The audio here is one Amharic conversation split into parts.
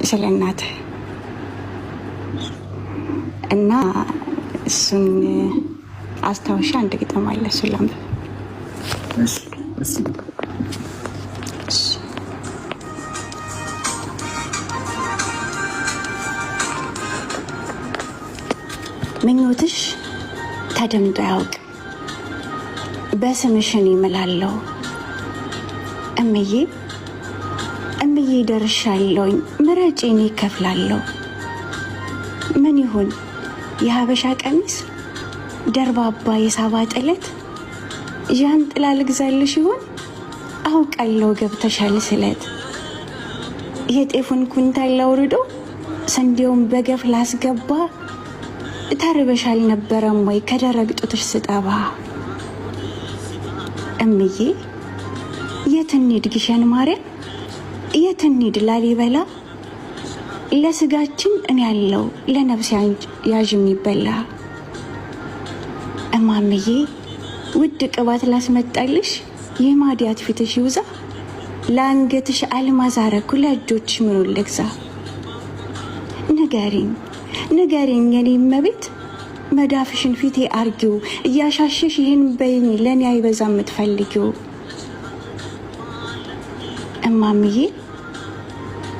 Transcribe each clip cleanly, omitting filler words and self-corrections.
ስለናት እና እሱን አስታውሻ አንድ ግጥም አለ እሱን ላንብብ። ምኞትሽ ተደምጦ ያውቅ በስምሽን ይምላለው እምዬ እምዬ ደርሻለሁኝ ምረጪኝ ይከፍላለሁ። ምን ይሁን የሀበሻ ቀሚስ ደርባባ የሳባ ጥለት ዣንጥላ ልግዛልሽ ይሆን አውቃለሁ ገብተሻል ስለት። የጤፉን ኩንታል አውርዶ ስንዴውን በገፍ ላስገባ ተርበሻል ነበረም ወይ ከደረቅ ጡትሽ ስጠባ። እምዬ የት እንሂድ ግሸን ማርያም የት እንሂድ ላሊበላ ለስጋችን እኔ ያለው ለነፍስ ያዥ የሚበላ። እማምዬ ውድ ቅባት ላስመጣልሽ የማዲያት ፊትሽ ይውዛ ለአንገትሽ አልማዝ አረኩ ለእጆችሽ ምኑን ልግዛ። ንገሪኝ የኔ እመቤት መዳፍሽን ፊቴ አርጊው እያሻሸሽ ይህን በይኝ ለኔ አይበዛ የምትፈልጊው። እማምዬ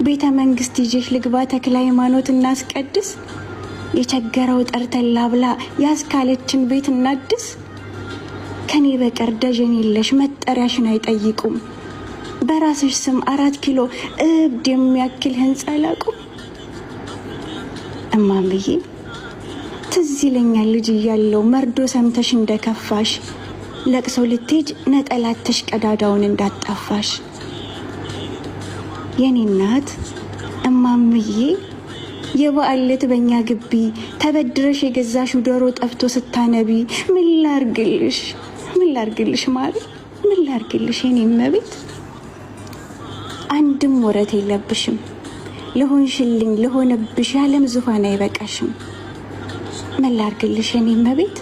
ቤተ መንግስት ይዤሽ ልግባ ተክለ ሃይማኖት እናስቀድስ የቸገረው ጠርተን ላብላ ያስካለችን ቤት እናድስ። ከኔ በቀር ደጀን የለሽ መጠሪያሽን አይጠይቁም በራስሽ ስም 4 ኪሎ እብድ የሚያክል ህንፃ ላቁም። እማምዬ ትዝ ይለኛል ልጅ እያለሁ መርዶ ሰምተሽ እንደከፋሽ ለቅሶ ልትሄጅ ነጠላትሽ ቀዳዳውን እንዳጣፋሽ። የኔ እናት እማምዬ የበዓል ዕለት በእኛ ግቢ ተበድረሽ የገዛሽው ዶሮ ጠፍቶ ስታነቢ ምን ላርግልሽ ማሪ ምን ላርግልሽ የኔ እመቤት። አንድም ወረት የለብሽም ለሆንሽልኝ ለሆነብሽ ያለም ዙፋን አይበቃሽም። ምን ላርግልሽ የኔ እመቤት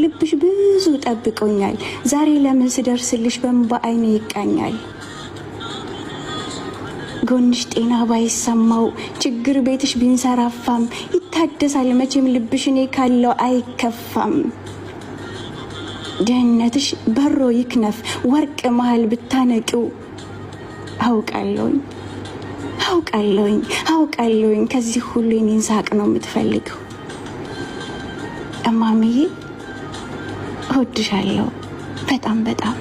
ልብሽ ብዙ ጠብቆኛል ዛሬ ለምን ስደርስልሽ በእንባ አይኔ ይቃኛል። ጎንሽ ጤና ባይሰማው ችግር ቤትሽ ቢንሰራፋም ይታደሳል መቼም ልብሽ እኔ ካለው አይከፋም። ድህነትሽ በሮ ይክነፍ ወርቅ መሃል ብታነቂው አውቃለሁኝ ከዚህ ሁሉ የኔን ሳቅ ነው የምትፈልገው። እማምዬ እወድሻለሁ በጣም በጣም።